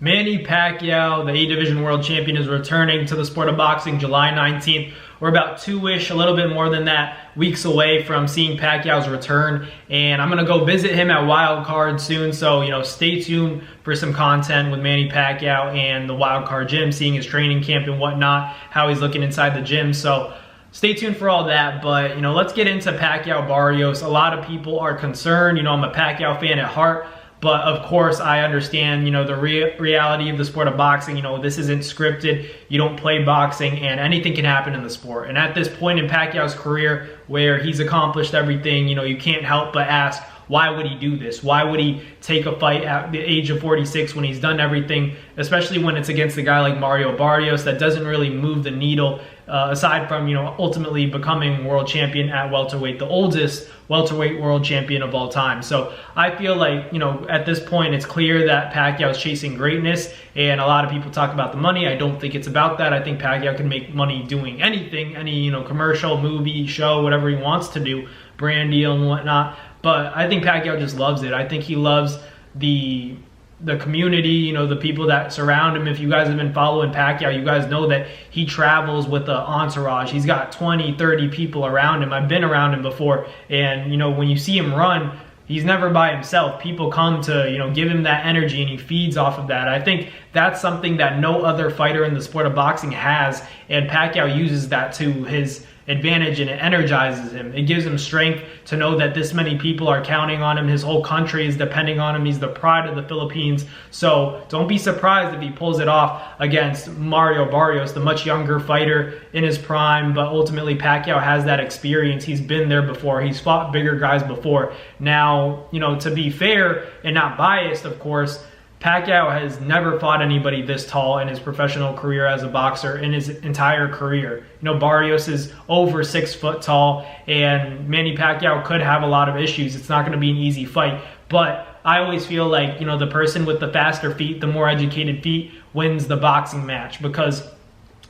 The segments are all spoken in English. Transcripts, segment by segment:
Manny Pacquiao, the A-Division World Champion, is returning to the sport of boxing July 19th. We're about two-ish, a little bit more than that, weeks away from seeing Pacquiao's return. And I'm going to go visit him at Wild Card soon. So, stay tuned for some content with Manny Pacquiao and the Wild Card gym, seeing his training camp and whatnot, how he's looking inside the gym. So stay tuned for all that. But, let's get into Pacquiao Barrios. A lot of people are concerned. I'm a Pacquiao fan at heart. But of course, I understand, the reality of the sport of boxing. This isn't scripted. You don't play boxing, and anything can happen in the sport. And at this point in Pacquiao's career, where he's accomplished everything, you can't help but ask, why would he do this? Why would he take a fight at the age of 46 when he's done everything, especially when it's against a guy like Mario Barrios that doesn't really move the needle, aside from, ultimately becoming world champion at welterweight, the oldest welterweight world champion of all time. So I feel like, at this point, it's clear that Pacquiao is chasing greatness, and a lot of people talk about the money. I don't think it's about that. I think Pacquiao can make money doing anything, any, commercial, movie, show, whatever he wants to do, brand deal and whatnot. But I think Pacquiao just loves it. I think he loves the community, the people that surround him. If you guys have been following Pacquiao, you guys know that he travels with an entourage. He's got 20, 30 people around him. I've been around him before. And, when you see him run, he's never by himself. People come to, give him that energy, and he feeds off of that. I think that's something that no other fighter in the sport of boxing has. And Pacquiao uses that to his advantage, and it energizes him. It gives him strength to know that this many people are counting on him. His whole country is depending on him. He's the pride of the Philippines. So don't be surprised if he pulls it off against Mario Barrios, the much younger fighter in his prime. But ultimately, Pacquiao has that experience. He's been there before. He's fought bigger guys before. Now, to be fair and not biased, of course, Pacquiao has never fought anybody this tall in his professional career as a boxer in his entire career. Barrios is over 6 foot tall, and Manny Pacquiao could have a lot of issues. It's not going to be an easy fight, but I always feel like, the person with the faster feet, the more educated feet, wins the boxing match, because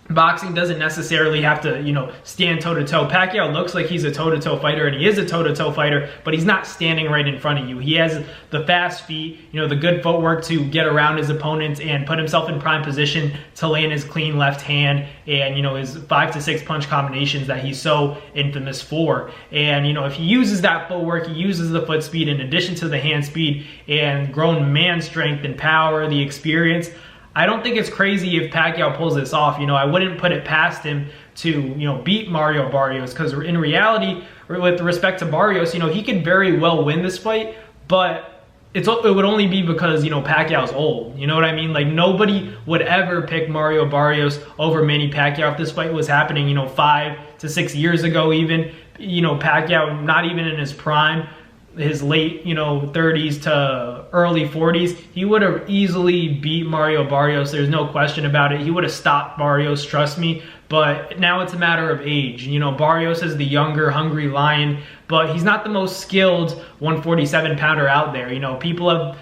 boxing doesn't necessarily have to, stand toe-to-toe. Pacquiao looks like he's a toe-to-toe fighter, and he is a toe-to-toe fighter, but he's not standing right in front of you. He has the fast feet, the good footwork to get around his opponents and put himself in prime position to land his clean left hand and, his 5 to 6 punch combinations that he's so infamous for. And, if he uses that footwork, he uses the foot speed in addition to the hand speed and grown man strength and power, the experience, I don't think it's crazy if Pacquiao pulls this off. I wouldn't put it past him to, beat Mario Barrios, because in reality, with respect to Barrios, he could very well win this fight, but it would only be because, Pacquiao's old. You know what I mean? Like, nobody would ever pick Mario Barrios over Manny Pacquiao if this fight was happening, 5 to 6 years ago even. Pacquiao, not even in his prime, his late 30s to early 40s, he would have easily beat Mario Barrios. There's no question about it. He would have stopped Barrios, trust me. But now it's a matter of age. Barrios is the younger, hungry lion, but he's not the most skilled 147 pounder out there. People have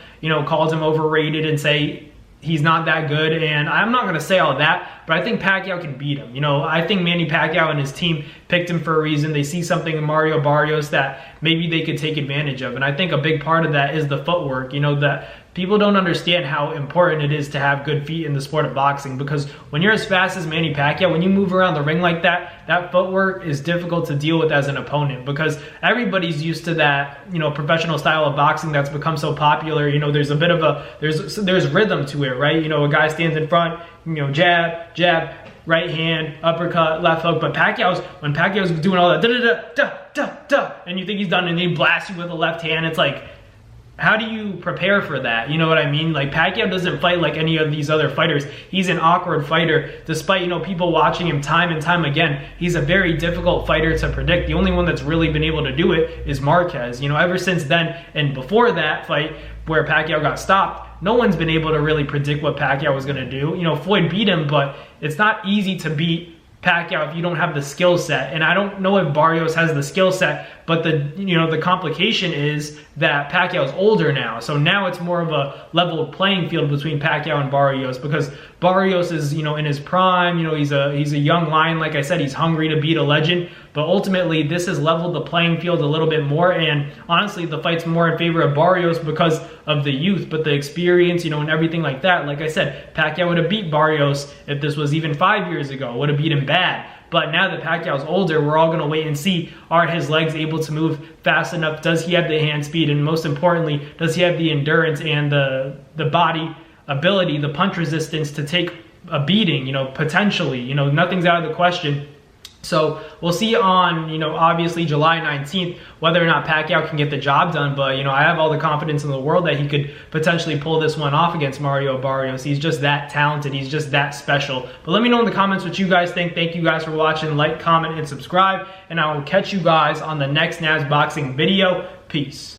called him overrated and say he's not that good, and I'm not going to say all that, but I think Pacquiao can beat him. I think Manny Pacquiao and his team picked him for a reason. They see something in Mario Barrios that maybe they could take advantage of, and I think a big part of that is the footwork. That people don't understand how important it is to have good feet in the sport of boxing, because when you're as fast as Manny Pacquiao, when you move around the ring like that, that footwork is difficult to deal with as an opponent, because everybody's used to that, professional style of boxing that's become so popular. There's a bit of there's rhythm to it, right? A guy stands in front, jab, jab, right hand, uppercut, left hook. But when Pacquiao's doing all that, da da da da da, and you think he's done, and he blasts you with a left hand, it's like, how do you prepare for that? You know what I mean? Like, Pacquiao doesn't fight like any of these other fighters. He's an awkward fighter, despite, people watching him time and time again. He's a very difficult fighter to predict. The only one that's really been able to do it is Marquez. Ever since then, and before that fight where Pacquiao got stopped, no one's been able to really predict what Pacquiao was going to do. Floyd beat him, but it's not easy to beat Pacquiao if you don't have the skill set. And I don't know if Barrios has the skill set, But the complication is that Pacquiao's older now. So now it's more of a level playing field between Pacquiao and Barrios, because Barrios is, in his prime. He's a young lion. Like I said, he's hungry to beat a legend. But ultimately, this has leveled the playing field a little bit more. And honestly, the fight's more in favor of Barrios because of the youth, but the experience, and everything like that. Like I said, Pacquiao would have beat Barrios if this was even 5 years ago. Would have beat him bad. But now that Pacquiao's older, we're all going to wait and see, are his legs able to move fast enough? Does he have the hand speed? And most importantly, does he have the endurance and the body ability, the punch resistance to take a beating, potentially? Nothing's out of the question. So we'll see on, obviously July 19th, whether or not Pacquiao can get the job done. But, I have all the confidence in the world that he could potentially pull this one off against Mario Barrios. He's just that talented. He's just that special. But let me know in the comments what you guys think. Thank you guys for watching. Like, comment, and subscribe. And I will catch you guys on the next NAS Boxing video. Peace.